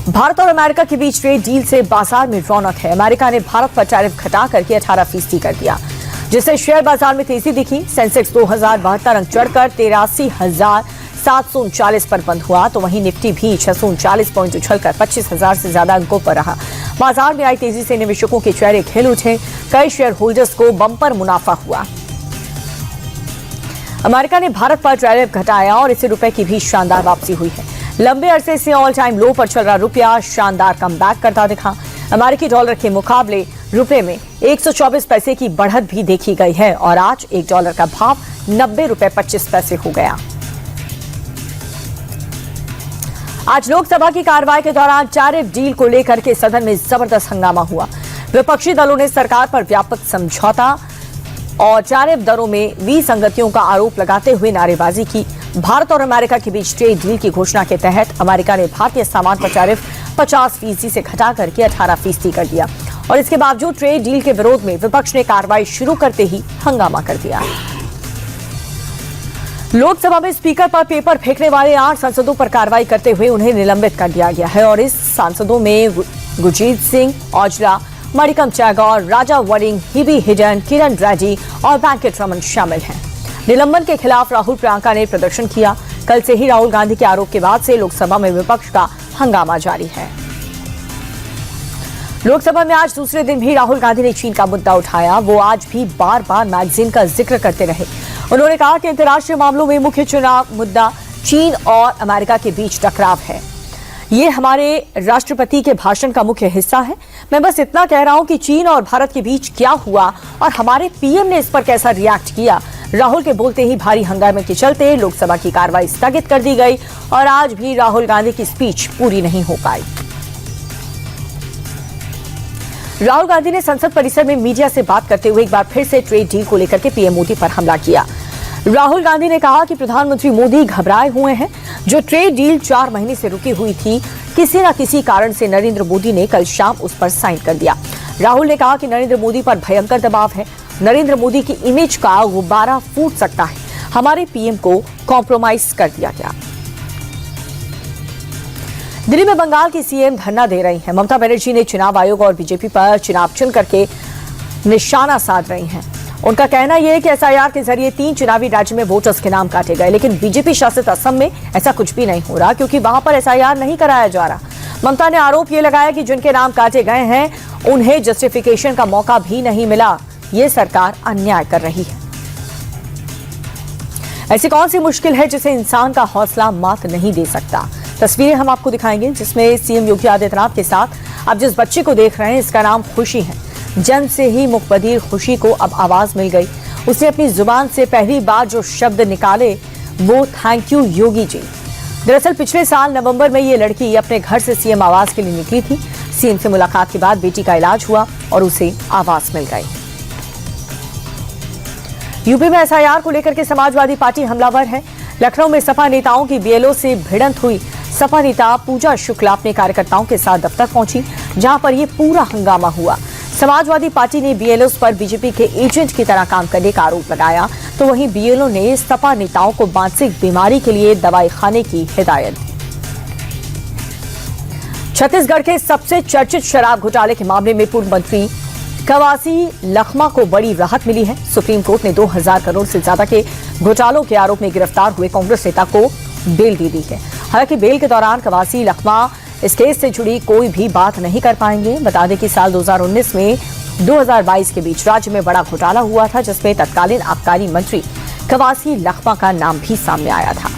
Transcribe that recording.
भारत और अमेरिका के बीच trade deal से बाजार में रौनक है। अमेरिका ने भारत पर टैरिफ घटा करके 18% कर दिया, जिससे शेयर बाजार में तेजी दिखी। सेंसेक्स 2072 अंक चढ़कर 83,739 पर बंद हुआ, तो वहीं निफ्टी भी 639 पॉइंट उछलकर 25,000 से ज्यादा अंकों पर रहा। बाजार में आई तेजी से निवेशकों के चेहरे खिल उठे। कई शेयर होल्डर्स को बम्पर मुनाफा हुआ। अमेरिका ने भारत पर टैरिफ घटाया और इससे रुपए की भी शानदार वापसी हुई है। लंबे अरसे से ऑल टाइम लो पर चल रहा रुपया शानदार कमबैक करता दिखा। अमेरिकी डॉलर के मुकाबले रुपए में 124 पैसे की बढ़त भी देखी गई है और आज $1 का भाव 90 रुपए 25 पैसे हो गया। आज लोकसभा की कार्रवाई के दौरान टैरिफ डील को लेकर के सदन में जबरदस्त हंगामा हुआ। विपक्षी दलों ने सरकार पर व्यापक समझौता और टैरिफ दरों में विसंगतियों का आरोप लगाते हुए नारेबाजी की। भारत और अमेरिका के बीच ट्रेड डील की घोषणा के तहत अमेरिका ने भारतीय सामान पर टैरिफ 50% से घटा करके 18% कर दिया और इसके बावजूद ट्रेड डील के विरोध में विपक्ष ने कार्रवाई शुरू करते ही हंगामा कर दिया। लोकसभा में स्पीकर पर पेपर फेंकने वाले 8 सांसदों पर कार्रवाई करते हुए उन्हें निलंबित कर दिया गया है और इस सांसदों में गुरजीत सिंह औजला, मणिकम टैगोर, राजा वरिंग, हिबी हिडन, किरण रेड्डी और वेंकट रमन शामिल हैं। निलंबन के खिलाफ राहुल प्रियंका ने प्रदर्शन किया। कल से ही राहुल गांधी के आरोप के बाद से लोकसभा में विपक्ष का हंगामा जारी है। लोकसभा में आज दूसरे दिन भी राहुल गांधी ने चीन का मुद्दा उठाया। वो आज भी बार बार मैगजीन का जिक्र करते रहे। उन्होंने कहा कि अंतर्राष्ट्रीय मामलों में मुख्य चुनाव मुद्दा चीन और अमेरिका के बीच टकराव है। ये हमारे राष्ट्रपति के भाषण का मुख्य हिस्सा है। मैं बस इतना कह रहा हूं कि चीन और भारत के बीच क्या हुआ और हमारे पीएम ने इस पर कैसा रिएक्ट किया। राहुल के बोलते ही भारी हंगामे के चलते लोकसभा की कार्रवाई स्थगित कर दी गई और आज भी राहुल गांधी की स्पीच पूरी नहीं हो पाई। राहुल गांधी ने संसद परिसर में मीडिया से बात करते हुए एक बार फिर से ट्रेड डील को लेकर के पीएम मोदी पर हमला किया। राहुल गांधी ने कहा कि प्रधानमंत्री मोदी घबराए हुए हैं। जो ट्रेड डील 4 महीने से रुकी हुई थी, किसी न किसी कारण से नरेंद्र मोदी ने कल शाम उस पर साइन कर दिया। राहुल ने कहा कि नरेंद्र मोदी पर भयंकर दबाव है। नरेंद्र मोदी की इमेज का गुब्बारा फूट सकता है। हमारे पीएम को कॉम्प्रोमाइज कर दिया गया। दिल्ली में बंगाल की सीएम धरना दे रही हैं। ममता बनर्जी ने चुनाव आयोग और बीजेपी पर चुनाव चिन्ह करके निशाना साध रही हैं। उनका कहना यह है कि एसआईआर के जरिए 3 चुनावी राज्य में वोटर्स के नाम काटे गए, लेकिन बीजेपी शासित असम में ऐसा कुछ भी नहीं हो रहा क्योंकि वहां पर एसआईआर नहीं कराया जा रहा। ममता ने आरोप यह लगाया कि जिनके नाम काटे गए हैं उन्हें जस्टिफिकेशन का मौका भी नहीं मिला। ये सरकार अन्याय कर रही है। ऐसी कौन सी मुश्किल है जिसे इंसान का हौसला मात नहीं दे सकता। तस्वीरें हम आपको दिखाएंगे जिसमें सीएम योगी आदित्यनाथ के साथ आप जिस बच्चे को देख रहे हैं इसका नाम खुशी है। जन्म से ही मुखबधिर खुशी को अब आवाज मिल गई। उसने अपनी जुबान से पहली बार जो शब्द निकाले वो थैंक यू योगी जी। दरअसल पिछले साल नवंबर में ये लड़की अपने घर से सीएम आवास के लिए निकली थी। सीएम से मुलाकात के बाद बेटी का इलाज हुआ और उसे आवास मिल गई। यूपी में एसआईआर को लेकर के समाजवादी पार्टी हमलावर है। लखनऊ में सपा नेताओं की बीएलओ से भिड़ंत हुई। सपा नेता पूजा शुक्ला अपने कार्यकर्ताओं के साथ दफ्तर पहुंची, जहां पर यह पूरा हंगामा हुआ। समाजवादी पार्टी ने बीएलओ पर बीजेपी के एजेंट की तरह काम करने का आरोप लगाया, तो वहीं बीएलओ ने सपा नेताओं को मानसिक बीमारी के लिए दवाई खाने की हिदायत दी। छत्तीसगढ़ के सबसे चर्चित शराब घोटाले के मामले में पूर्व मंत्री कवासी लखमा को बड़ी राहत मिली है। सुप्रीम कोर्ट ने 2000 करोड़ से ज्यादा के घोटालों के आरोप में गिरफ्तार हुए कांग्रेस नेता को बेल दे दी है। हालांकि बेल के दौरान कवासी लखमा इस केस से जुड़ी कोई भी बात नहीं कर पाएंगे। बता दें कि साल 2019 में 2022 के बीच राज्य में बड़ा घोटाला हुआ था, जिसमें तत्कालीन आबकारी मंत्री कवासी लखमा का नाम भी सामने आया था।